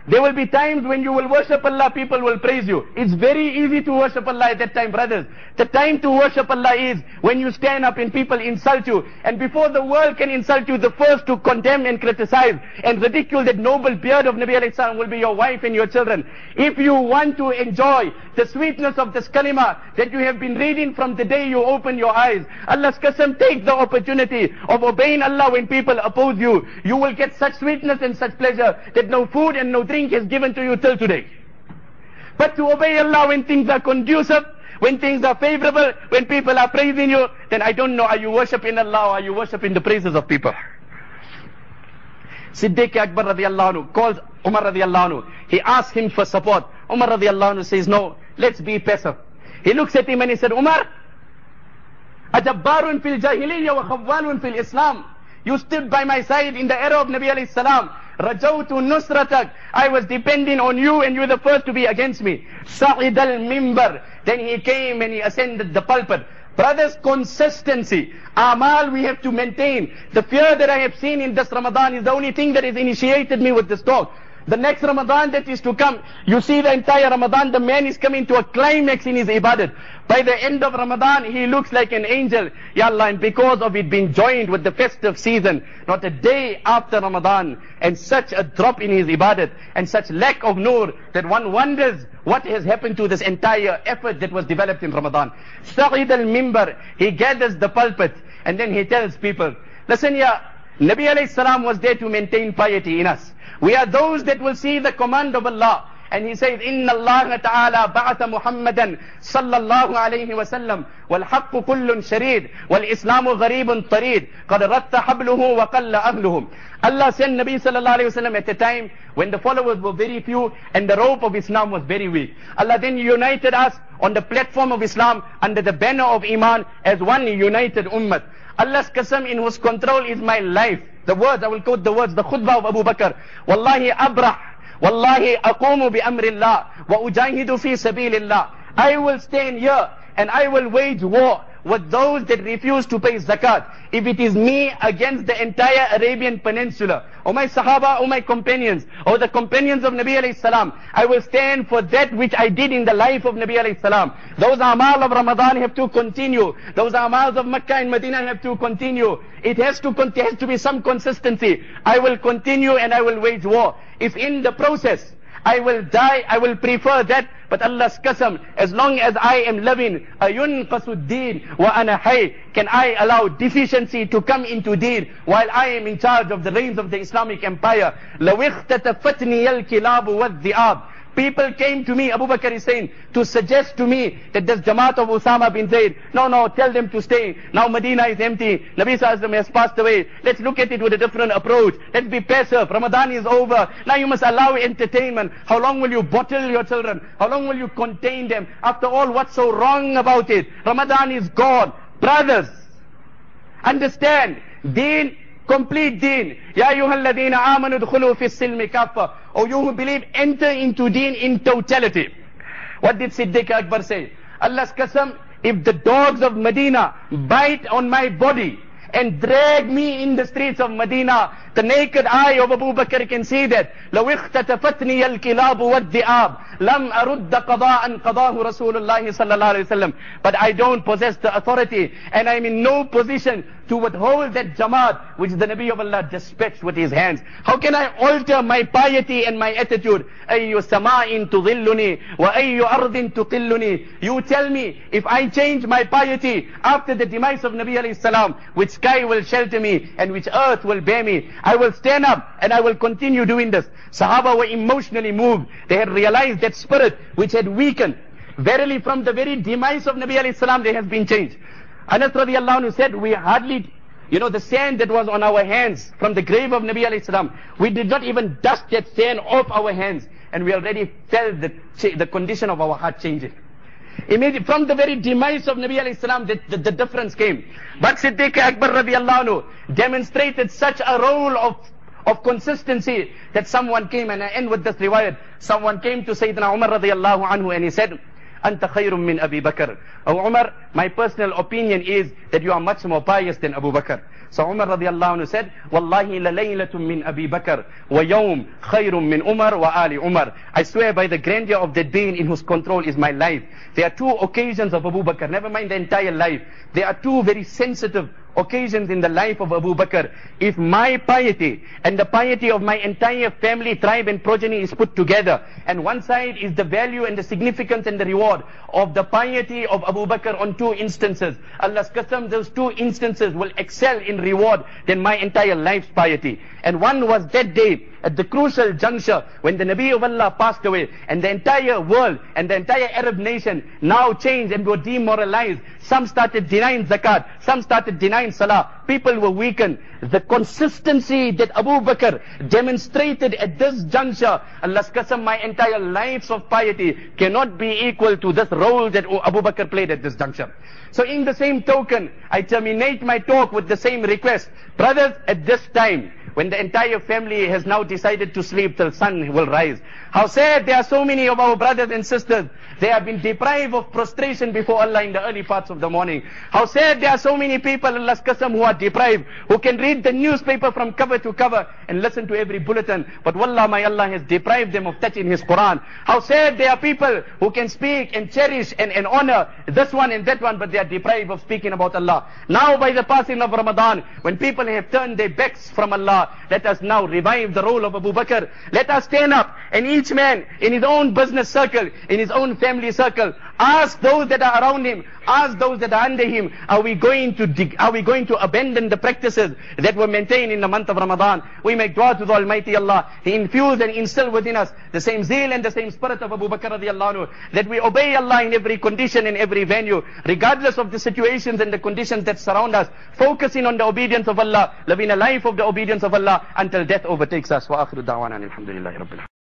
There will be times when you will worship Allah, people will praise you. It's very easy to worship Allah at that time, brothers. The time to worship Allah is when you stand up and people insult you. And before the world can insult you, the first to condemn and criticize and ridicule that noble beard of Nabi alayhi salam will be your wife and your children. If you want to enjoy the sweetness of this kalima that you have been reading from the day you open your eyes, Allah's qasam, take the opportunity of obeying Allah when people oppose you. You will get such sweetness and such pleasure that no food and no drink is given to you till today. But to obey Allah when things are conducive, when things are favorable, when people are praising you, then I don't know, are you worshipping Allah or are you worshipping the praises of people? Siddiq Akbar radiallahu anhu calls Umar radiallahu anhu. He asks him for support. Umar radiallahu anhu says, no, let's be passive. He looks at him and he said, Umar, ajabbarun fil jahiliyya wa khawwalun fil Islam. You stood by my side in the era of Nabi alayhi salam. Rajawtu nusratak. I was depending on you and you were the first to be against me. Sa'id al-mimbar. Then he came and he ascended the pulpit. Brothers, consistency. Amal we have to maintain. The fear that I have seen in this Ramadan is the only thing that has initiated me with this talk. The next Ramadan that is to come, you see the entire Ramadan, the man is coming to a climax in his ibadat. By the end of Ramadan, he looks like an angel. Ya Allah, and because of it being joined with the festive season, not a day after Ramadan, and such a drop in his ibadat, and such lack of nur, that one wonders what has happened to this entire effort that was developed in Ramadan. Sa'id al-Mimbar, he gathers the pulpit, and then he tells people, listen here, Nabi alayhi salam was there to maintain piety in us. We are those that will see the command of Allah. And he says, Inna Allah ta'ala ba'atha Muhammadan sallallahu alayhi wa sallam wal haqqu kullun sharid wal islamu gharibun tarid qad ratta habluhu wa qalla ahluhum. Allah sent Nabi sallallahu alayhi wa sallam at a time when the followers were very few and the rope of Islam was very weak. Allah then united us on the platform of Islam under the banner of Iman as one united ummah. Allah's qasam, in whose control is my life. The words, I will quote the words, the khutbah of Abu Bakr. Wallahi abrah, wallahi aqumu bi amrillah, wa ujahidu fi sabilillah. I will stand here and I will wage war with those that refuse to pay zakat. If it is me against the entire Arabian Peninsula, or my Sahaba, or my companions, or the companions of Nabi alayhi salam, I will stand for that which I did in the life of Nabi alayhi salam. Those amal of Ramadan have to continue. Those amals of Makkah and Medina have to continue. It has to be some consistency. I will continue and I will wage war. If in the process I will die, I will prefer that. But Allah's qasam, as long as I am living, ayunqasu deen wa ana hay, can I allow deficiency to come into deen while I am in charge of the reins of the Islamic empire? law ikhtatafatni al-kilabu wad-dhi'ab. People came to me, Abu Bakr is saying, to suggest to me that this Jamaat of Usama bin Zayd, no, tell them to stay. Now Medina is empty. Nabi Sallallahu Alaihi Wasallam has passed away. Let's look at it with a different approach. Let's be passive. Ramadan is over. Now you must allow entertainment. How long will you bottle your children? How long will you contain them? After all, what's so wrong about it? Ramadan is gone. Brothers, understand, deen, complete deen. Ya ayyuhalladhina amanu dkhulu fi silmi kaffa. O you who believe, enter into deen in totality. What did Siddiq Akbar say? Allah's qasam, if the dogs of Medina bite on my body and drag me in the streets of Medina, the naked eye of Abu Bakr can see that. لو اختطفتني الكلاب والذئاب لم أرد قضاء قضاه رسول الله صلى الله عليه وسلم. But I don't possess the authority and I'm in no position to withhold that Jamaat which the Nabi of Allah dispatched with his hands. How can I alter my piety and my attitude? أي سماء تظلني وأي أرض تقلني. You tell me, if I change my piety after the demise of Nabi alayhi salam, which sky will shelter me and which earth will bear me? I will stand up and I will continue doing this. Sahaba were emotionally moved. They had realized that spirit which had weakened. Verily from the very demise of Nabi alayhi salam there has been change. Anas radiallahu anhu said, we hardly, the sand that was on our hands from the grave of Nabi alayhi salam, we did not even dust that sand off our hands and we already felt the condition of our heart changing. Immediately, from the very demise of Nabi alayhi salam, the difference came. But Siddiq Akbar radiallahu anhu demonstrated such a role of consistency that someone came, and I end with this riwayat, someone came to Sayyidina Umar radiallahu anhu and he said, Anta khayrun min Abi Bakr. O Umar, my personal opinion is that you are much more pious than Abu Bakr. So Umar radiallahu anhu said, Wallahi la laylatun min Abi Bakr, wa yawm khayrun min Umar wa ali Umar. I swear by the grandeur of that being in whose control is my life. There are two occasions of Abu Bakr, never mind the entire life. There are two very sensitive occasions in the life of Abu Bakr. If my piety and the piety of my entire family, tribe and progeny is put together, and one side is the value and the significance and the reward of the piety of Abu Bakr on two instances, Allah's qasam, those two instances will excel in reward than my entire life's piety. And one was that day, at the crucial juncture, when the Nabi of Allah passed away, and the entire world and the entire Arab nation now changed and were demoralized. Some started denying zakat, some started denying salah. People were weakened. The consistency that Abu Bakr demonstrated at this juncture, Allah's qasam, my entire lives of piety cannot be equal to this role that Abu Bakr played at this juncture. So in the same token, I terminate my talk with the same request. Brothers, at this time, when the entire family has now decided to sleep till sun will rise, how sad there are so many of our brothers and sisters, they have been deprived of prostration before Allah in the early parts of the morning. How sad there are so many people, Allah's qasam, who are deprived, who can read the newspaper from cover to cover and listen to every bulletin, but wallah, my Allah has deprived them of touching His Quran. How sad there are people who can speak and cherish and honor this one and that one, but they are deprived of speaking about Allah. Now by the passing of Ramadan, when people have turned their backs from Allah, let us now revive the role of Abu Bakr. Let us stand up, and each man in his own business circle, in his own family circle, ask those that are around him, ask those that are under him, are we going to abandon the practices that were maintained in the month of Ramadan? We make dua to the Almighty Allah. He infused and instilled within us the same zeal and the same spirit of Abu Bakr radiallahu anhu, that we obey Allah in every condition, in every venue, regardless of the situations and the conditions that surround us, focusing on the obedience of Allah, living a life of the obedience of Allah until death overtakes us. Wa akhiru da'wana alhamdulillahi rabbil alamin.